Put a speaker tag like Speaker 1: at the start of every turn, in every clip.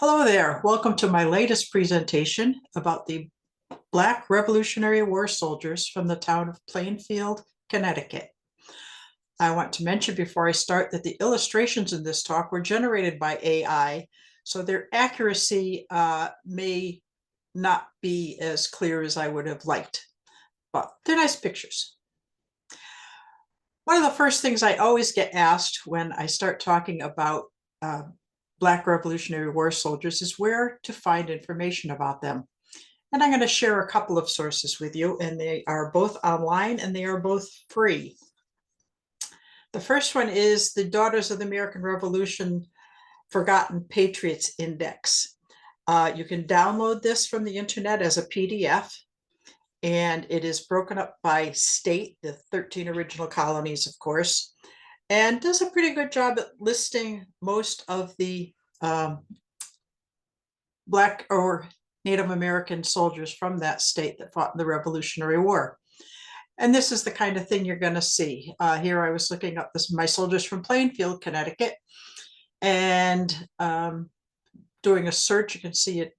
Speaker 1: Hello there. Welcome to my latest presentation about the Black Revolutionary War soldiers from the town of Plainfield, Connecticut. I want to mention before I start that the illustrations in this talk were generated by AI, so their accuracy may not be as clear as I would have liked, but they're nice pictures. One of the first things I always get asked when I start talking about Black Revolutionary War soldiers is where to find information about them. And I'm going to share a couple of sources with you, and they are both online and they are both free. The first one is the Daughters of the American Revolution Forgotten Patriots Index. You can download this from the internet as a PDF, and it is broken up by state, the 13 original colonies, of course, and does a pretty good job at listing most of the Black or Native American soldiers from that state that fought in the Revolutionary War. And this is the kind of thing you're going to see. Here I was looking up my soldiers from Plainfield, Connecticut, and doing a search, you can see it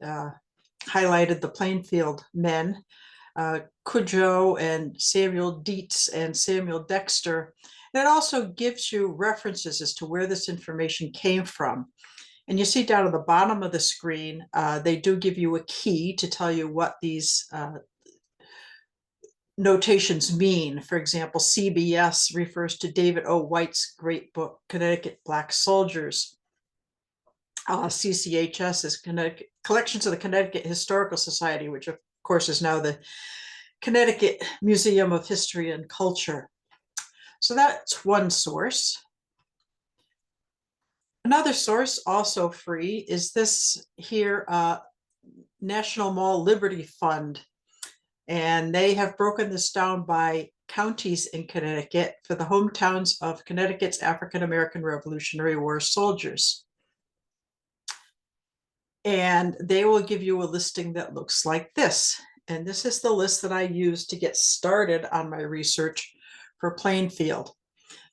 Speaker 1: highlighted the Plainfield men, Cujo and Samuel Dietz and Samuel Dexter. And it also gives you references as to where this information came from. And you see down at the bottom of the screen, they do give you a key to tell you what these notations mean. For example, CBS refers to David O. White's great book, Connecticut Black Soldiers. CCHS is Collections of the Connecticut Historical Society, which of course is now the Connecticut Museum of History and Culture. So that's one source. Another source, also free, is this here, National Mall Liberty Fund. And they have broken this down by counties in Connecticut for the hometowns of Connecticut's African-American Revolutionary War soldiers. And they will give you a listing that looks like this. And this is the list that I used to get started on my research for Plainfield.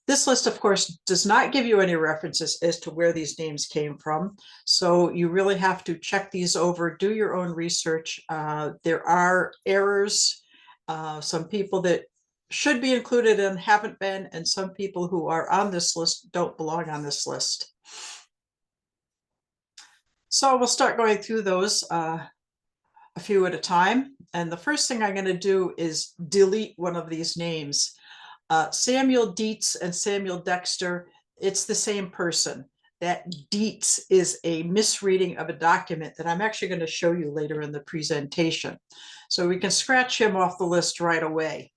Speaker 1: This list, of course, does not give you any references as to where these names came from. So you really have to check these over, do your own research. There are errors, some people that should be included and haven't been, and some people who are on this list don't belong on this list. So we'll start going through those a few at a time. And the first thing I'm going to do is delete one of these names. Samuel Dietz and Samuel Dexter, it's the same person. That Dietz is a misreading of a document that I'm actually going to show you later in the presentation. So we can scratch him off the list right away.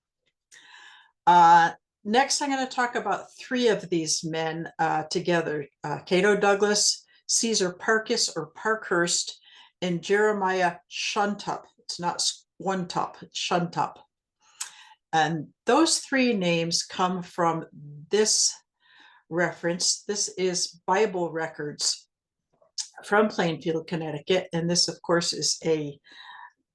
Speaker 1: Next, I'm going to talk about three of these men together, Cato Douglas, Caesar Parkus or Parkhurst, and Jeremiah Shuntup. It's not one top, it's Shuntup. And those three names come from this reference. This is Bible records from Plainfield, Connecticut. And this, of course, is a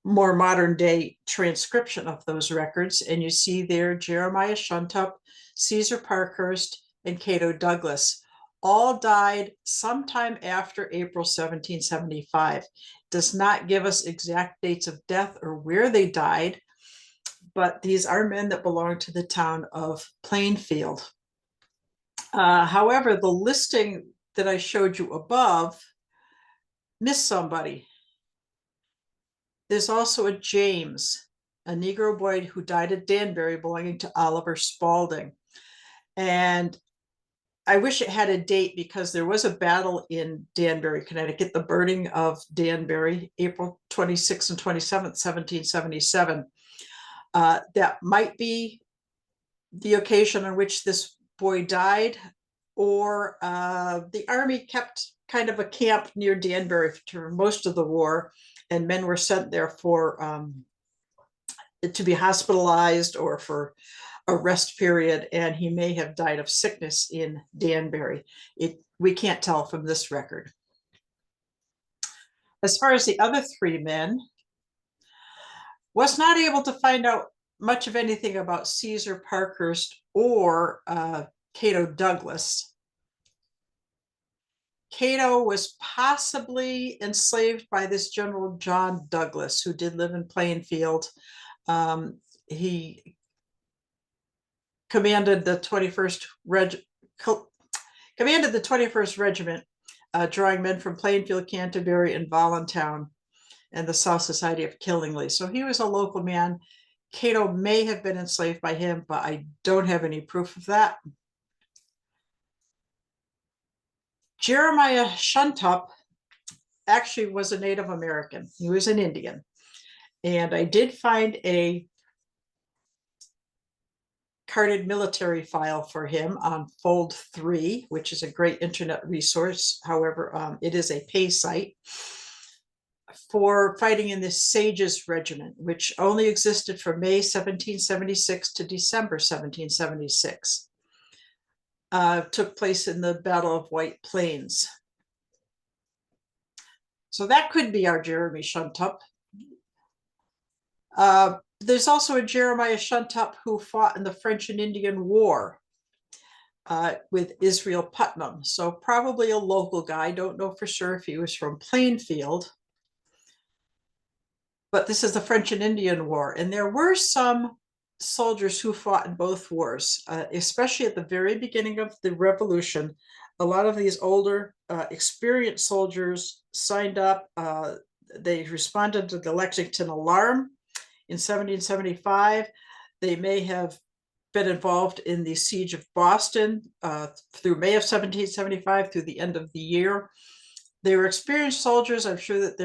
Speaker 1: more modern day transcription of those records. And you see there Jeremiah Shuntup, Caesar Parkhurst, and Cato Douglas. All died sometime after April 1775. Does not give us exact dates of death or where they died, but these are men that belong to the town of Plainfield. However, the listing that I showed you above missed somebody. There's also a James, a Negro boy who died at Danbury belonging to Oliver Spaulding. And I wish it had a date because there was a battle in Danbury, Connecticut, the burning of Danbury, April 26th and 27th, 1777. That might be the occasion on which this boy died, or the army kept kind of a camp near Danbury for most of the war, and men were sent there for to be hospitalized or for a rest period, and he may have died of sickness in Danbury. We can't tell from this record. As far as the other three men, was not able to find out much of anything about Caesar Parkhurst or Cato Douglas. Cato was possibly enslaved by this General John Douglas, who did live in Plainfield. He commanded the 21st Regiment, drawing men from Plainfield, Canterbury, and Voluntown, and the South Society of Killingly. So he was a local man. Cato may have been enslaved by him, but I don't have any proof of that. Jeremiah Shuntup actually was a Native American. He was an Indian. And I did find a carded military file for him on Fold 3, which is a great internet resource. However, it is a pay site for fighting in the Sages Regiment, which only existed from May 1776 to December 1776. Took place in the Battle of White Plains. So that could be our Jeremy Shuntup. There's also a Jeremiah Shuntup who fought in the French and Indian War with Israel Putnam. So probably a local guy. Don't know for sure if he was from Plainfield. But this is the French and Indian War. And there were some soldiers who fought in both wars, especially at the very beginning of the Revolution. A lot of these older, experienced soldiers signed up. They responded to the Lexington Alarm in 1775. They may have been involved in the Siege of Boston through May of 1775 through the end of the year. They were experienced soldiers. I'm sure that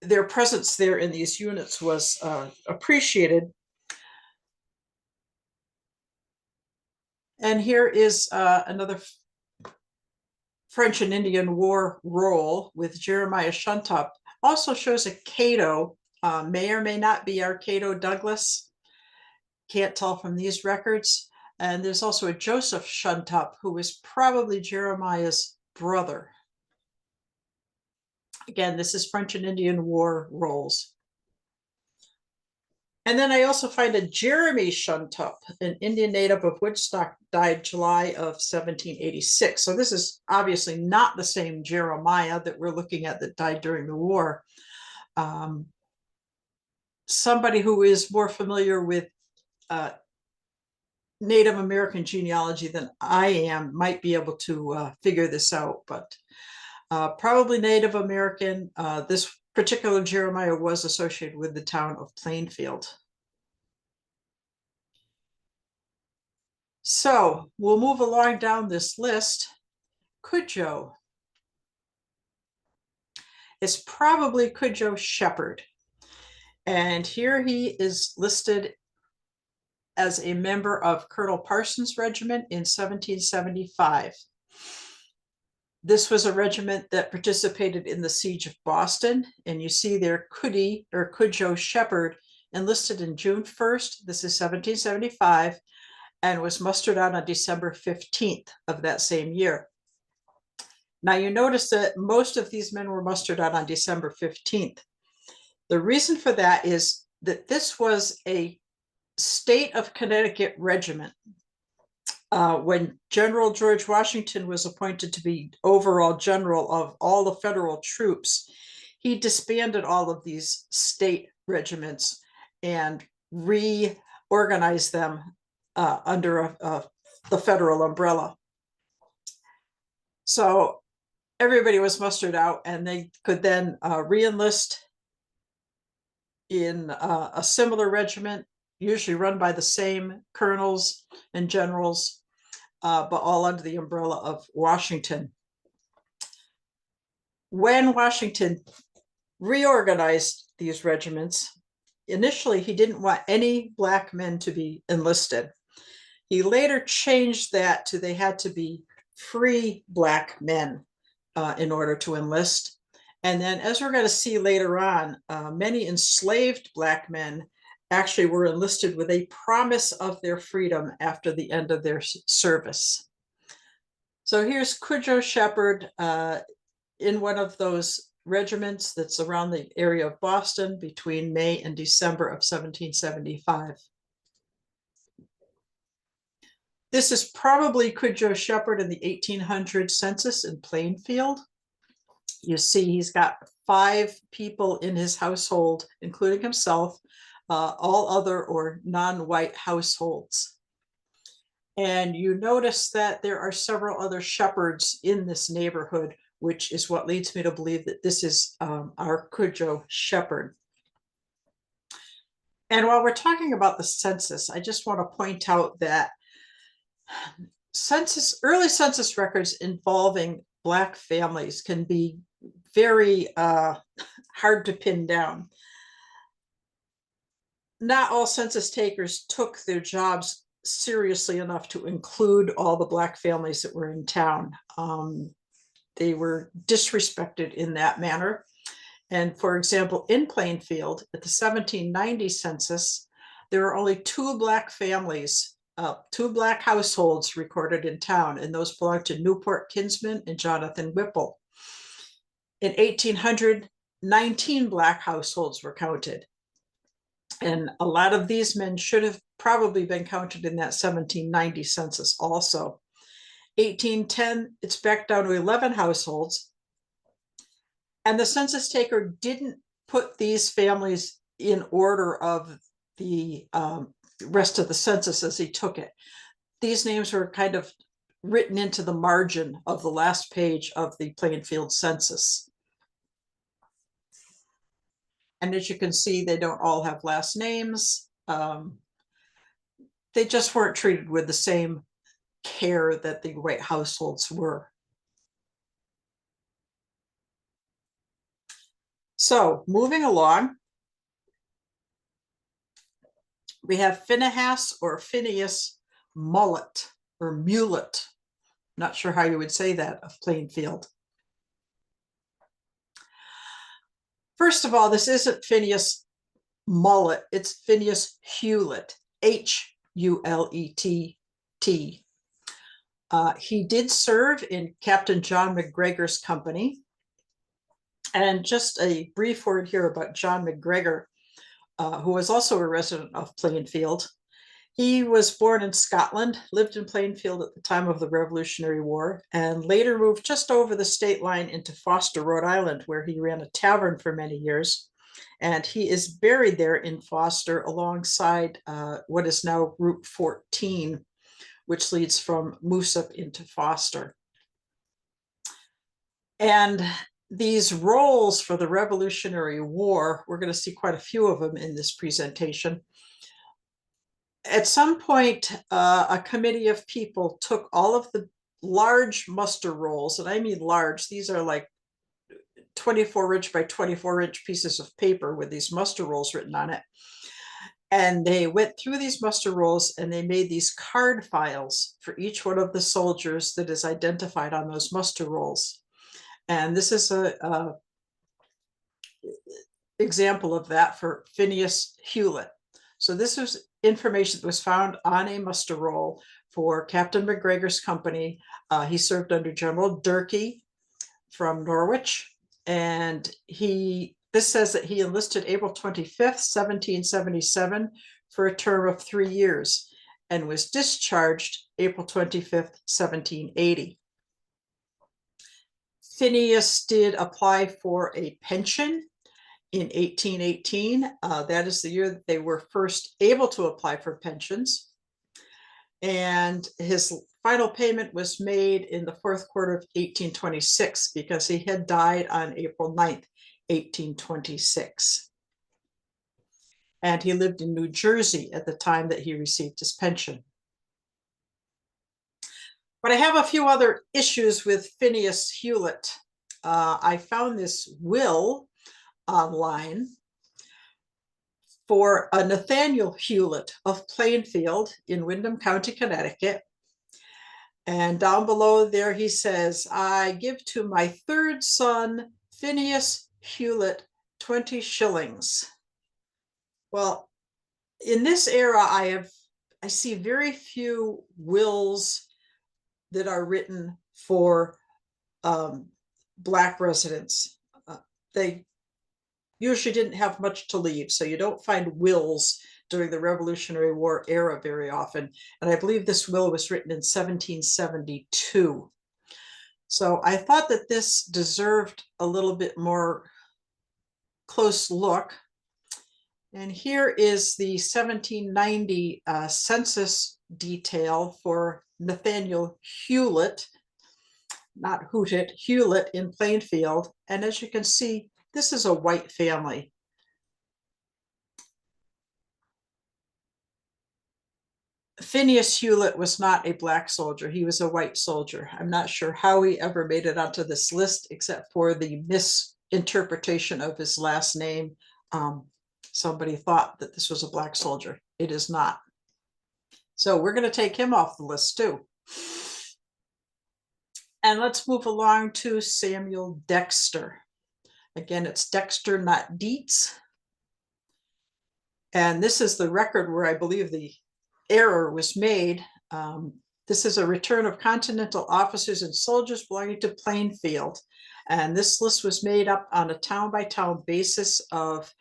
Speaker 1: their presence there in these units was appreciated. And here is another French and Indian War roll with Jeremiah Shuntup. Also shows a Cato, may or may not be our Cato Douglas. Can't tell from these records. And there's also a Joseph Shuntup, who was probably Jeremiah's brother. Again, this is French and Indian War rolls. And then I also find a Jeremy Shuntup, an Indian native of Woodstock, died July of 1786. So this is obviously not the same Jeremiah that we're looking at that died during the war. Somebody who is more familiar with Native American genealogy than I am might be able to figure this out, but probably Native American. This particular Jeremiah was associated with the town of Plainfield. So we'll move along down this list. Cudjoe. It's probably Cudjoe Shepherd. And here he is listed as a member of Colonel Parsons' regiment in 1775. This was a regiment that participated in the Siege of Boston. And you see there Cuddy or Cudjoe Shepherd enlisted in June 1st. This is 1775, and was mustered out on December 15th of that same year. Now you notice that most of these men were mustered out on December 15th. The reason for that is that this was a state of Connecticut regiment. When General George Washington was appointed to be overall general of all the federal troops, he disbanded all of these state regiments and reorganized them under the federal umbrella. So everybody was mustered out, and they could then re-enlist in a similar regiment, usually run by the same colonels and generals, but all under the umbrella of Washington. When Washington reorganized these regiments, initially he didn't want any Black men to be enlisted. He later changed that to they had to be free Black men in order to enlist. And then, as we're going to see later on, many enslaved Black men actually were enlisted with a promise of their freedom after the end of their service. So here's Cudjoe Shepherd in one of those regiments that's around the area of Boston between May and December of 1775. This is probably Cujo Shepherd in the 1800 census in Plainfield. You see, he's got 5 people in his household, including himself, all other or non-white households. And you notice that there are several other shepherds in this neighborhood, which is what leads me to believe that this is our Cujo Shepherd. And while we're talking about the census, I just want to point out that early census records involving Black families can be very hard to pin down. Not all census takers took their jobs seriously enough to include all the Black families that were in town. They were disrespected in that manner. And for example, in Plainfield, at the 1790 census, there were only 2 Black families, 2 Black households recorded in town, and those belonged to Newport Kinsman and Jonathan Whipple. In 1800, 19 Black households were counted. And a lot of these men should have probably been counted in that 1790 census also. 1810, it's back down to 11 households. And the census taker didn't put these families in order of the rest of the census as he took it. These names were kind of written into the margin of the last page of the Plainfield census. And as you can see, they don't all have last names. They just weren't treated with the same care that the white households were. So moving along, we have Phinehas or Phineas Mullet or Mulet. Not sure how you would say that of Plainfield. First of all, this isn't Phineas Mullet, it's Phineas Hewlett, H-U-L-E-T-T. He did serve in Captain John McGregor's company. And just a brief word here about John McGregor, who was also a resident of Plainfield. He was born in Scotland, lived in Plainfield at the time of the Revolutionary War, and later moved just over the state line into Foster, Rhode Island, where he ran a tavern for many years. And he is buried there in Foster alongside what is now Route 14, which leads from Moosup into Foster. And these roles for the Revolutionary War, we're going to see quite a few of them in this presentation. At some point, a committee of people took all of the large muster rolls, and I mean large, these are like 24-inch by 24-inch pieces of paper with these muster rolls written on it. And they went through these muster rolls and they made these card files for each one of the soldiers that is identified on those muster rolls. And this is a example of that for Phineas Hewlett. So this was information that was found on a muster roll for Captain McGregor's company. He served under General Durkee from Norwich. And this says that he enlisted April 25th, 1777 for a term of 3 years and was discharged April 25th, 1780. Phineas did apply for a pension in 1818. That is the year that they were first able to apply for pensions. And his final payment was made in the fourth quarter of 1826 because he had died on April 9th, 1826. And he lived in New Jersey at the time that he received his pension. But I have a few other issues with Phineas Hewlett. I found this will online for a Nathaniel Hewlett of Plainfield in Windham County, Connecticut. And down below there he says, I give to my 3rd son, Phineas Hewlett, 20 shillings. Well, in this era, I see very few wills that are written for Black residents. They usually didn't have much to leave, so you don't find wills during the Revolutionary War era very often. And I believe this will was written in 1772. So I thought that this deserved a little bit more close look. And here is the 1790 census detail for Nathaniel Hewlett, not Hootet, Hewlett in Plainfield. And as you can see, this is a white family. Phineas Hewlett was not a black soldier. He was a white soldier. I'm not sure how he ever made it onto this list, except for the misinterpretation of his last name. Somebody thought that this was a black soldier. It is not. So we're going to take him off the list too. And let's move along to Samuel Dexter. Again, it's Dexter, not Dietz. And this is the record where I believe the error was made. This is a return of Continental officers and soldiers belonging to Plainfield. And this list was made up on a town-by-town basis of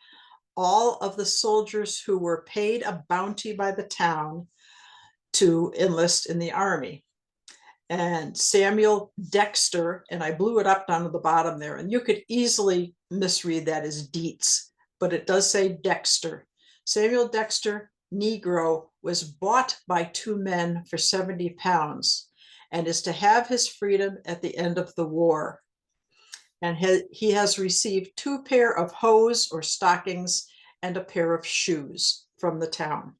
Speaker 1: all of the soldiers who were paid a bounty by the town to enlist in the Army. And Samuel Dexter, and I blew it up down to the bottom there, and you could easily misread that as Dietz, but it does say Dexter. Samuel Dexter, Negro, was bought by two men for 70 pounds and is to have his freedom at the end of the war. And he has received 2 pair of hose or stockings and a pair of shoes from the town.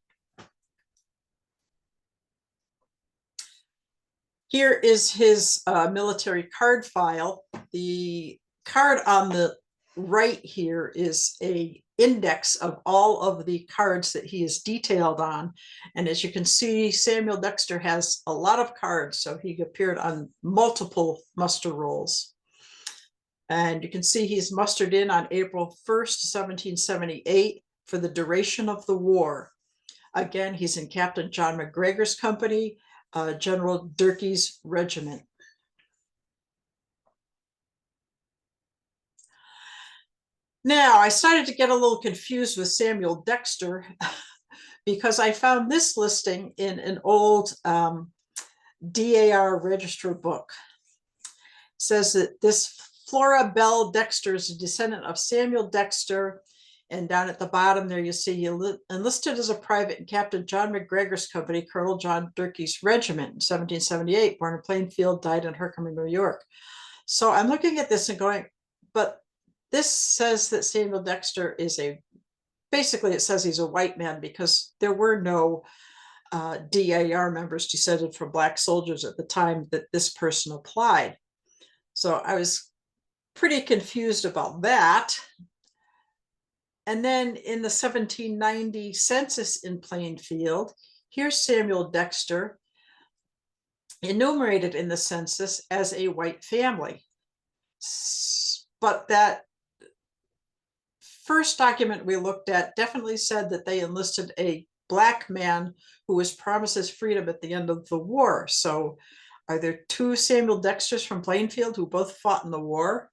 Speaker 1: Here is his military card file. The card on the right here is an index of all of the cards that he is detailed on. And as you can see, Samuel Dexter has a lot of cards, so he appeared on multiple muster rolls. And you can see he's mustered in on April 1st, 1778 for the duration of the war. Again, he's in Captain John McGregor's company, General Durkee's regiment. Now, I started to get a little confused with Samuel Dexter because I found this listing in an old DAR register book. It says that this Flora Bell Dexter is a descendant of Samuel Dexter. And down at the bottom there, you see he enlisted as a private in Captain John McGregor's company, Colonel John Durkee's regiment in 1778, born in Plainfield, died in Herkimer, New York. So I'm looking at this and going, but this says that Samuel Dexter is basically it says he's a white man because there were no DAR members descended from black soldiers at the time that this person applied. So I was pretty confused about that. And then in the 1790 census in Plainfield, here's Samuel Dexter enumerated in the census as a white family. But that first document we looked at definitely said that they enlisted a black man who was promised his freedom at the end of the war. So are there 2 Samuel Dexters from Plainfield who both fought in the war?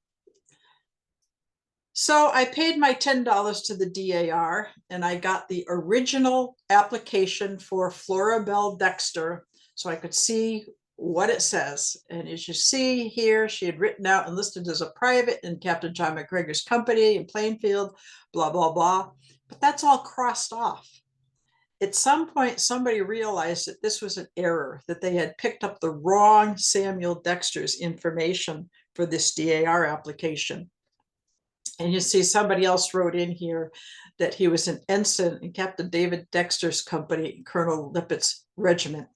Speaker 1: So I paid my $10 to the DAR and I got the original application for Flora Bell Dexter so I could see what it says. And as you see here, she had written out enlisted as a private in Captain John McGregor's company in Plainfield, blah, blah, blah. But that's all crossed off. At some point, somebody realized that this was an error, that they had picked up the wrong Samuel Dexter's information for this DAR application. And you see somebody else wrote in here that he was an ensign in Captain David Dexter's company, Colonel Lippett's regiment.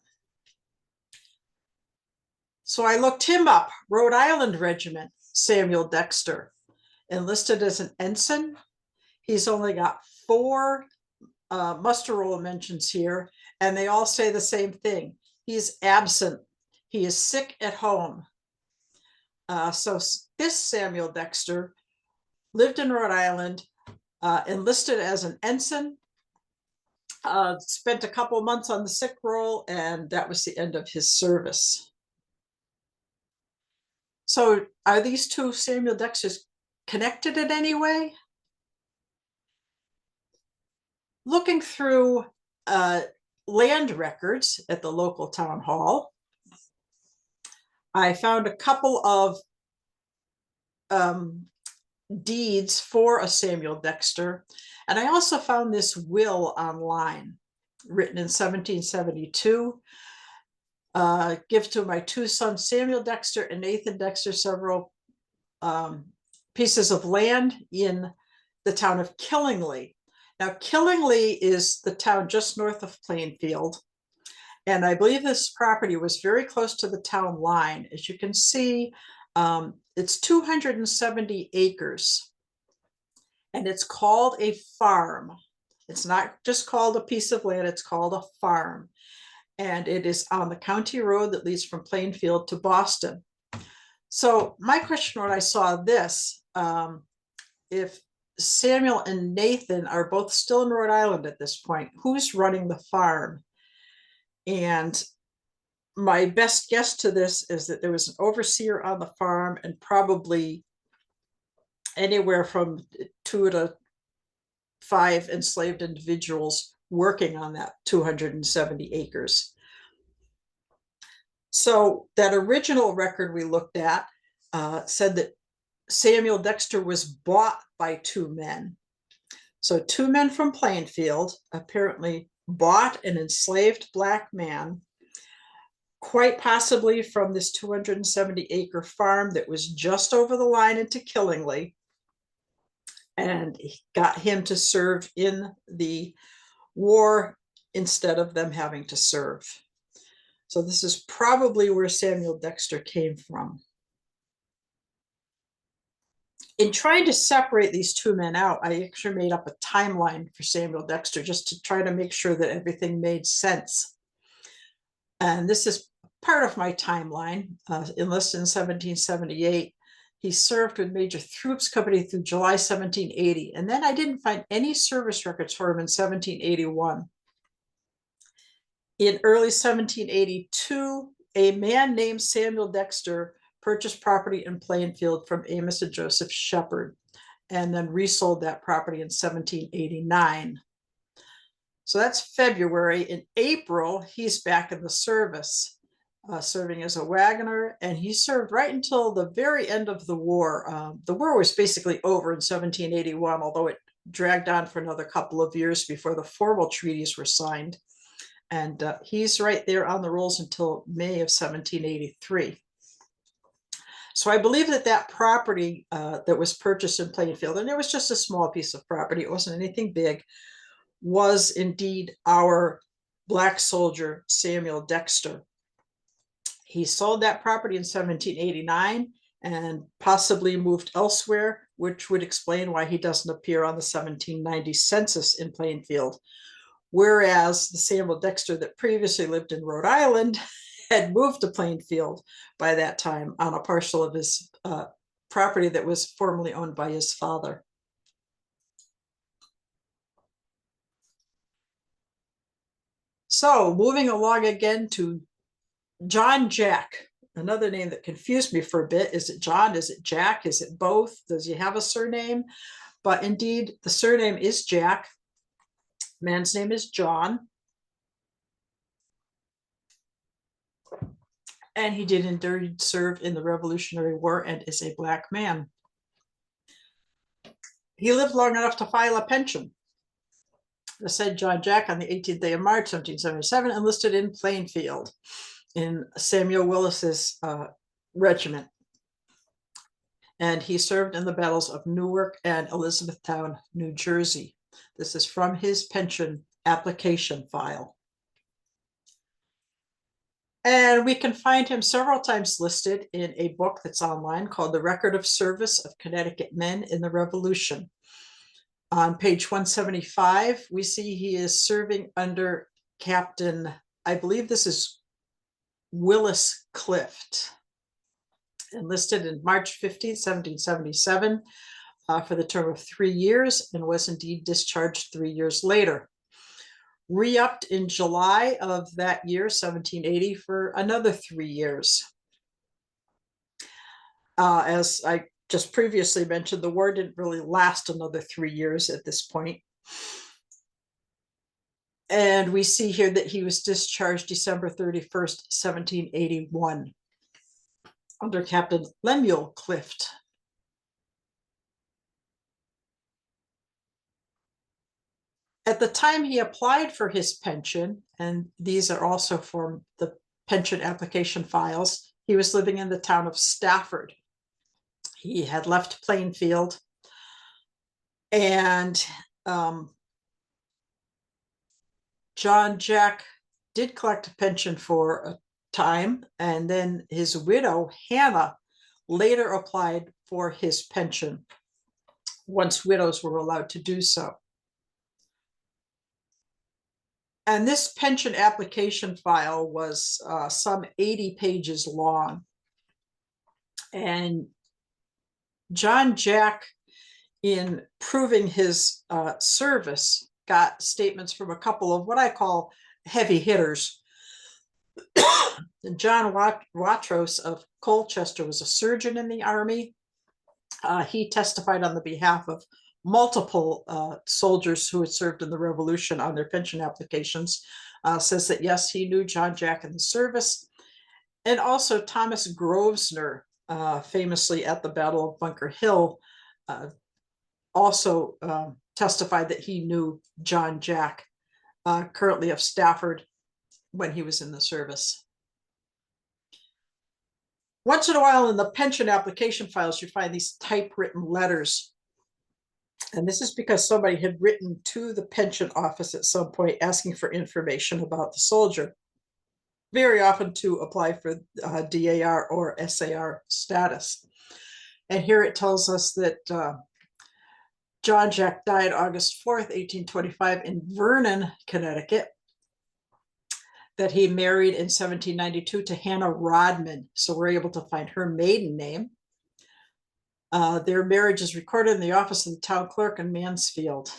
Speaker 1: So I looked him up, Rhode Island Regiment, Samuel Dexter, enlisted as an ensign. He's only got 4 muster roll mentions here, and they all say the same thing. He's absent. He is sick at home. So this Samuel Dexter lived in Rhode Island, enlisted as an ensign, spent a couple of months on the sick roll, and that was the end of his service. So are these 2 Samuel Dexters connected in any way? Looking through land records at the local town hall, I found a couple of deeds for a Samuel Dexter, and I also found this will online, written in 1772. Give to my two sons, Samuel Dexter and Nathan Dexter, several pieces of land in the town of Killingly. Now, Killingly is the town just north of Plainfield, and I believe this property was very close to the town line. As you can see, it's 270 acres, and it's called a farm. It's not just called a piece of land, it's called a farm. And it is on the county road that leads from Plainfield to Boston. So my question when I saw this, if Samuel and Nathan are both still in Rhode Island at this point, who's running the farm? And my best guess to this is that there was an overseer on the farm and probably anywhere from 2 to 5 enslaved individuals working on that 270 acres. So that original record we looked at said that Samuel Dexter was bought by 2 men. So 2 men from Plainfield apparently bought an enslaved Black man, quite possibly from this 270-acre farm that was just over the line into Killingly, and got him to serve in the war instead of them having to serve. So this is probably where Samuel Dexter came from. In trying to separate these 2 men out, I actually made up a timeline for Samuel Dexter just to try to make sure that everything made sense. And this is part of my timeline. Enlisted in 1778, he served with Major Throop's company through July 1780. And then I didn't find any service records for him in 1781. In early 1782, a man named Samuel Dexter purchased property in Plainfield from Amos and Joseph Shepard, and then resold that property in 1789. So that's February. In April, he's back in the service, serving as a wagoner, and he served right until the very end of the war. The war was basically over in 1781, although it dragged on for another couple of years before the formal treaties were signed. And he's right there on the rolls until May of 1783. So I believe that that property that was purchased in Plainfield, and it was just a small piece of property, it wasn't anything big, was indeed our Black soldier, Samuel Dexter. He sold that property in 1789 and possibly moved elsewhere, which would explain why he doesn't appear on the 1790 census in Plainfield. Whereas the Samuel Dexter that previously lived in Rhode Island had moved to Plainfield by that time on a parcel of his property that was formerly owned by his father. So moving along again to John Jack, another name that confused me for a bit. Is it John? Is it Jack? Is it both? Does he have a surname? But indeed, the surname is Jack. Man's name is John. And he did indeed serve in the Revolutionary War and is a Black man. He lived long enough to file a pension. The said John Jack, on the 18th day of March, 1777, enlisted in Plainfield in Samuel Willis's regiment. And he served in the battles of Newark and Elizabethtown, New Jersey. This is from his pension application file. And we can find him several times listed in a book that's online called The Record of Service of Connecticut Men in the Revolution. On page 175, we see he is serving under Captain, I believe this is Willis Clift, enlisted in March 15, 1777, for the term of 3 years, and was indeed discharged 3 years later. Re-upped in July of that year, 1780, for another 3 years. As I just previously mentioned, the war didn't really last another 3 years at this point. And we see here that he was discharged December 31st, 1781, under Captain Lemuel Clift. At the time he applied for his pension, and these are also from the pension application files, he was living in the town of Stafford. He had left Plainfield, and John Jack did collect a pension for a time, and then his widow, Hannah, later applied for his pension once widows were allowed to do so. And this pension application file was some 80 pages long. And John Jack, in proving his service, got statements from a couple of what I call heavy hitters. John Watros of Colchester was a surgeon in the Army. He testified on the behalf of multiple soldiers who had served in the Revolution on their pension applications, says that yes, he knew John Jack in the service. And also Thomas Grosvenor, famously at the Battle of Bunker Hill, also testified that he knew John Jack, currently of Stafford, when he was in the service. Once in a while in the pension application files, you find these typewritten letters. And this is because somebody had written to the pension office at some point asking for information about the soldier, very often to apply for DAR or SAR status. And here it tells us that John Jack died August 4th, 1825 in Vernon, Connecticut, that he married in 1792 to Hannah Rodman. So we're able to find her maiden name. Their marriage is recorded in the office of the town clerk in Mansfield.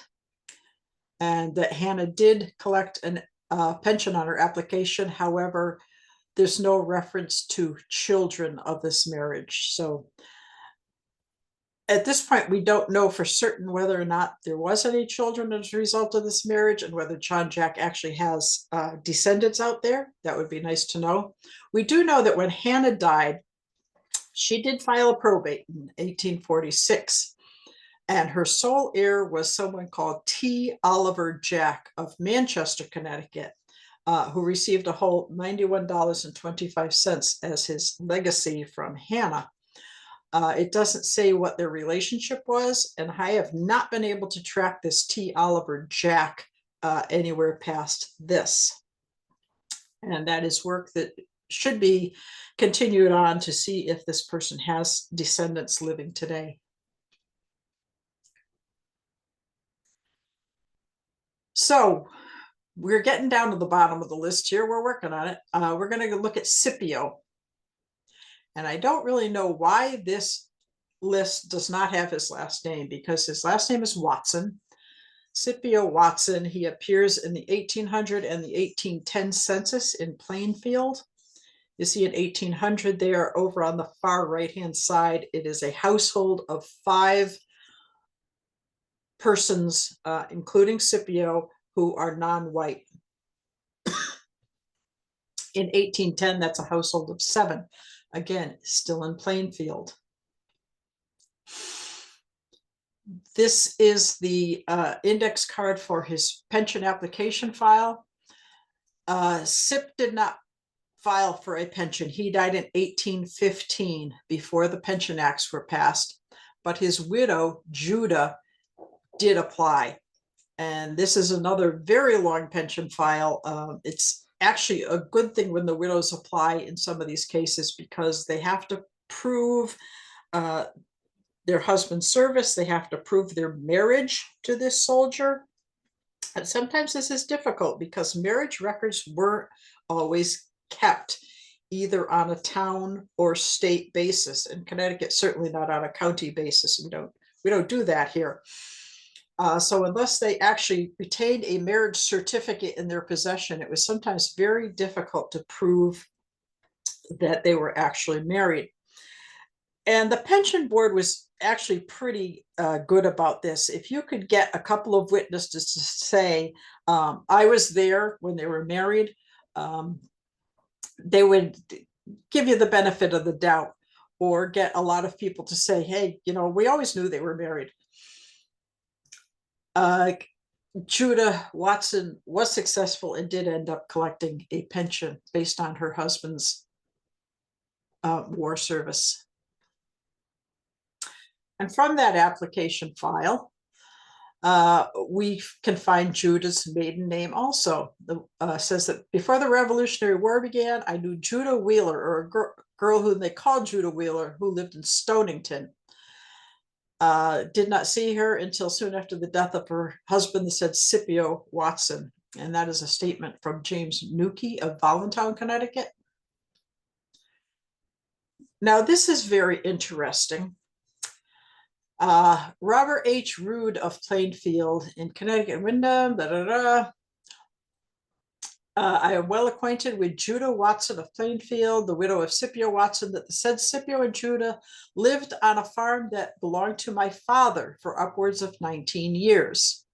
Speaker 1: And that Hannah did collect a pension on her application. However, there's no reference to children of this marriage. So at this point, we don't know for certain whether or not there was any children as a result of this marriage, and whether John Jack actually has descendants out there. That would be nice to know. We do know that when Hannah died, she did file a probate in 1846, and her sole heir was someone called T. Oliver Jack of Manchester, Connecticut, who received a whole $91.25 as his legacy from Hannah. It doesn't say what their relationship was, and I have not been able to track this T. Oliver Jack anywhere past this. And that is work that should be continued on to see if this person has descendants living today. So we're getting down to the bottom of the list here. We're working on it. We're going to look at Scipio. And I don't really know why this list does not have his last name, because his last name is Watson. Scipio Watson. He appears in the 1800 and the 1810 census in Plainfield. You see in 1800 there over on the far right-hand side, it is a household of 5 persons, including Scipio, who are non-white. In 1810, that's a household of 7. Again, still in Plainfield. This is the index card for his pension application file. Sip did not file for a pension. He died in 1815, before the Pension Acts were passed, but his widow, Judah, did apply. And this is another very long pension file. It's actually a good thing when the widows apply in some of these cases, because they have to prove their husband's service. They have to prove their marriage to this soldier. And sometimes this is difficult because marriage records weren't always kept either on a town or state basis. In Connecticut, certainly not on a county basis. We don't do that here. So unless they actually retained a marriage certificate in their possession, it was sometimes very difficult to prove that they were actually married. And the pension board was actually pretty good about this. If you could get a couple of witnesses to say, I was there when they were married, um, they would give you the benefit of the doubt, or get a lot of people to say, hey, we always knew they were married. Uh, Judah Watson was successful and did end up collecting a pension based on her husband's war service. And from that application file, we can find Judah's maiden name also. Says that before the Revolutionary War began, I knew Judah Wheeler, or a girl whom they called Judah Wheeler, who lived in Stonington. Did not see her until soon after the death of her husband, the said Scipio Watson. And that is a statement from James Nuki of Voluntown, Connecticut. Now, this is very interesting. Robert H. Rood of Plainfield in Connecticut, Wyndham, I am well acquainted with Judah Watson of Plainfield, the widow of Scipio Watson, that the said Scipio and Judah lived on a farm that belonged to my father for upwards of 19 years.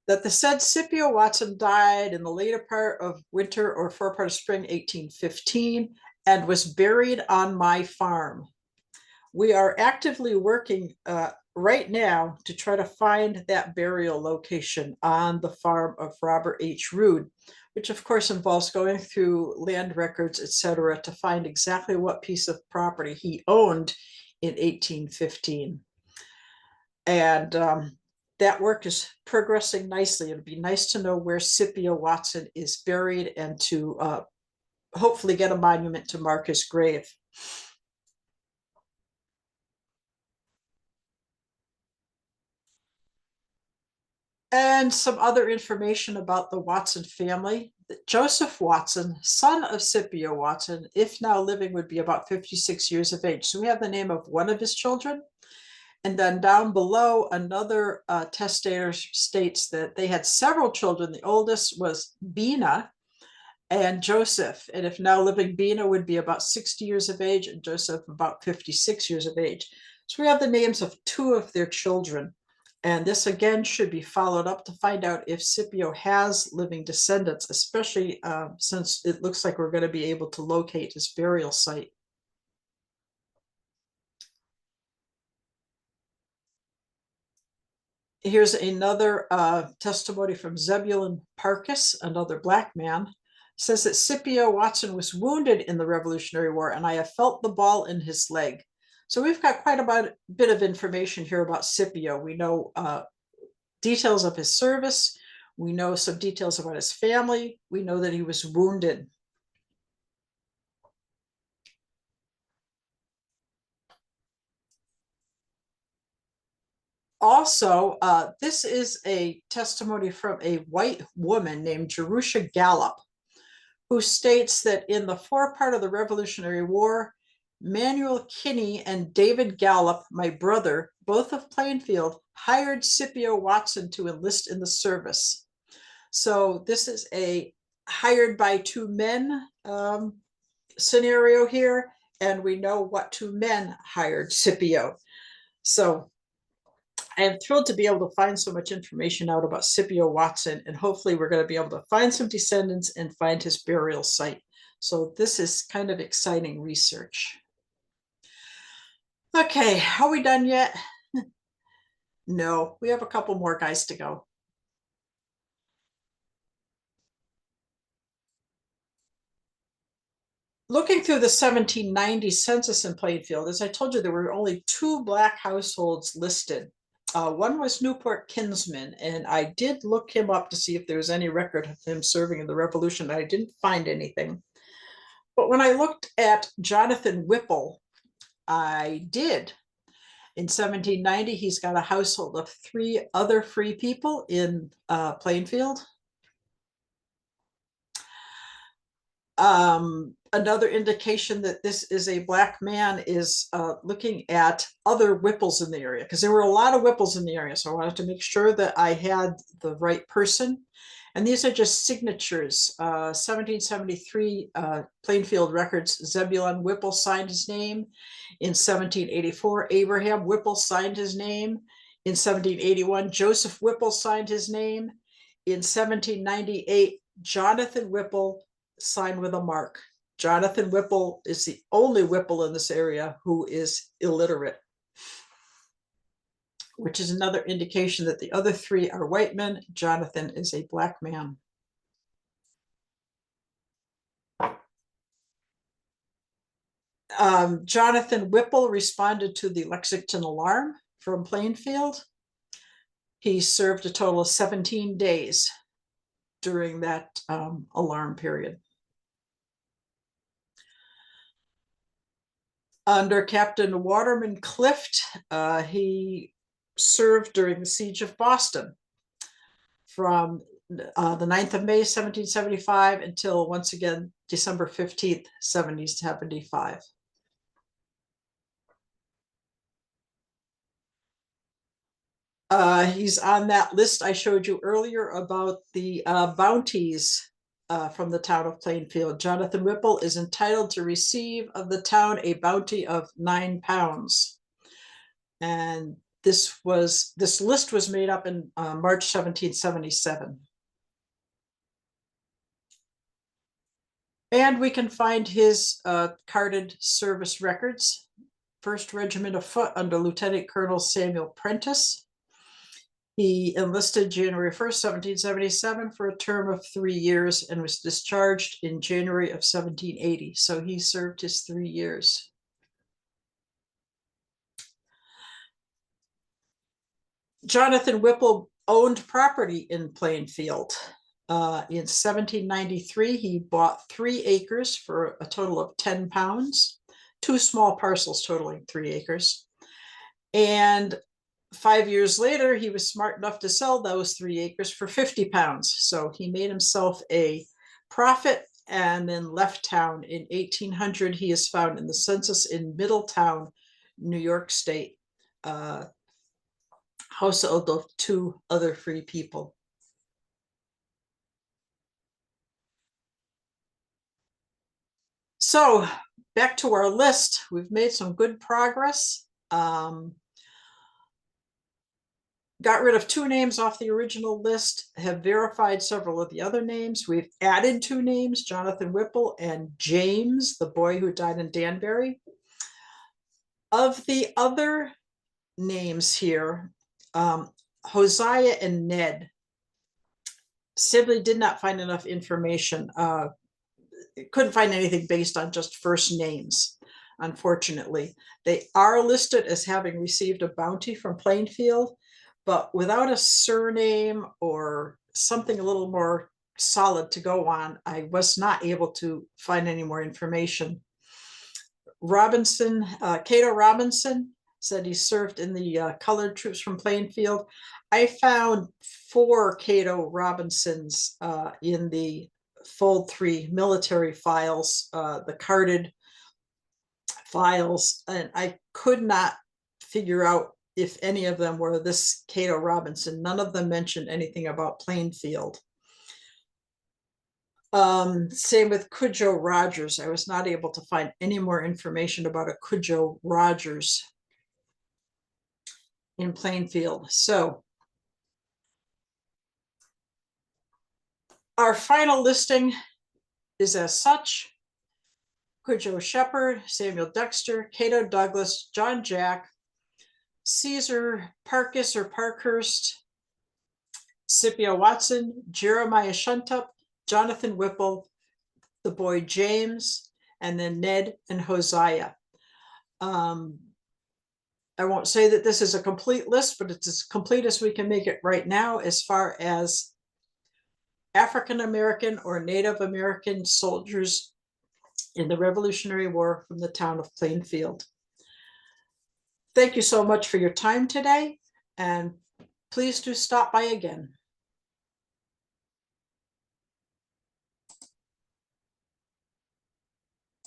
Speaker 1: That the said Scipio Watson died in the later part of winter or fore part of spring 1815 and was buried on my farm. We are actively working right now to try to find that burial location on the farm of Robert H. Rood, which of course involves going through land records, etc., to find exactly what piece of property he owned in 1815. And that work is progressing nicely. It'd be nice to know where Scipio Watson is buried and to hopefully get a monument to mark his grave. And some other information about the Watson family. Joseph Watson, son of Scipio Watson, if now living, would be about 56 years of age. So we have the name of one of his children. And then down below, another testator states that they had several children. The oldest was Bina and Joseph. And if now living, Bina would be about 60 years of age and Joseph about 56 years of age. So we have the names of two of their children. And this again should be followed up to find out if Scipio has living descendants, especially since it looks like we're going to be able to locate his burial site. Here's another testimony from Zebulon Parkes, another Black man. Says that Scipio Watson was wounded in the Revolutionary War, and I have felt the ball in his leg. So we've got quite a bit of information here about Scipio. We know details of his service. We know some details about his family. We know that he was wounded. Also, this is a testimony from a white woman named Jerusha Gallup, who states that in the forepart of the Revolutionary War, Manuel Kinney and David Gallup, my brother, both of Plainfield, hired Scipio Watson to enlist in the service. So this is a hired by two men scenario here, and we know what two men hired Scipio. So I am thrilled to be able to find so much information out about Scipio Watson, and hopefully we're going to be able to find some descendants and find his burial site. So this is kind of exciting research. Okay, are we done yet? No, we have a couple more guys to go. Looking through the 1790 census in Plainfield, as I told you, there were only two Black households listed. One was Newport Kinsman, and I did look him up to see if there was any record of him serving in the Revolution. I didn't find anything. But when I looked at Jonathan Whipple, I did. In 1790, he's got a household of three other free people in Plainfield. Another indication that this is a Black man is looking at other Whipples in the area, because there were a lot of Whipples in the area. So I wanted to make sure that I had the right person. And these are just signatures. 1773, Plainfield Records, Zebulon Whipple signed his name. In 1784, Abraham Whipple signed his name. In 1781, Joseph Whipple signed his name. In 1798, Jonathan Whipple signed with a mark. Jonathan Whipple is the only Whipple in this area who is illiterate, which is another indication that the other three are white men. Jonathan is a black man. Jonathan Whipple responded to the Lexington alarm from Plainfield. He served a total of 17 days during that alarm period. Under Captain Waterman Clift, he served during the siege of Boston from the 9th of May, 1775 until once again, December 15th, 1775. He's on that list I showed you earlier about the bounties from the town of Plainfield. Jonathan Whipple is entitled to receive of the town a bounty of £9. And this list was made up in March 1777. And we can find his carded service records. 1st Regiment of Foot under Lieutenant Colonel Samuel Prentice. He enlisted January 1st, 1777 for a term of 3 years and was discharged in January of 1780. So he served his 3 years. Jonathan Whipple owned property in Plainfield. In 1793, he bought 3 acres for a total of £10, 2 small parcels totaling 3 acres. And 5 years later, he was smart enough to sell those 3 acres for £50. So he made himself a profit and then left town. In 1800, he is found in the census in Middletown, New York State, household of 2 other free people. So back to our list, we've made some good progress. Got rid of 2 names off the original list, have verified several of the other names. We've added 2 names, Jonathan Whipple and James, the boy who died in Danbury. Of the other names here, Hosea and Ned, simply did not find enough information. Couldn't find anything based on just first names, unfortunately. They are listed as having received a bounty from Plainfield, but without a surname or something a little more solid to go on, I was not able to find any more information. Robinson, Cato Robinson, said he served in the colored troops from Plainfield. I found 4 Cato Robinsons in the Fold 3 military files, the carded files, and I could not figure out if any of them were this Cato Robinson. None of them mentioned anything about Plainfield. Same with Cudjoe Rogers. I was not able to find any more information about a Cudjoe Rogers in Plainfield. So our final listing is as such: Cudjoe Shepherd, Samuel Dexter, Cato Douglas, John Jack, Caesar Parkes or Parkhurst, Scipio Watson, Jeremiah Shuntup, Jonathan Whipple, the boy James, and then Ned and Hosea. I won't say that this is a complete list, but it's as complete as we can make it right now as far as African-American or Native American soldiers in the Revolutionary War from the town of Plainfield. Thank you so much for your time today, and please do stop by again.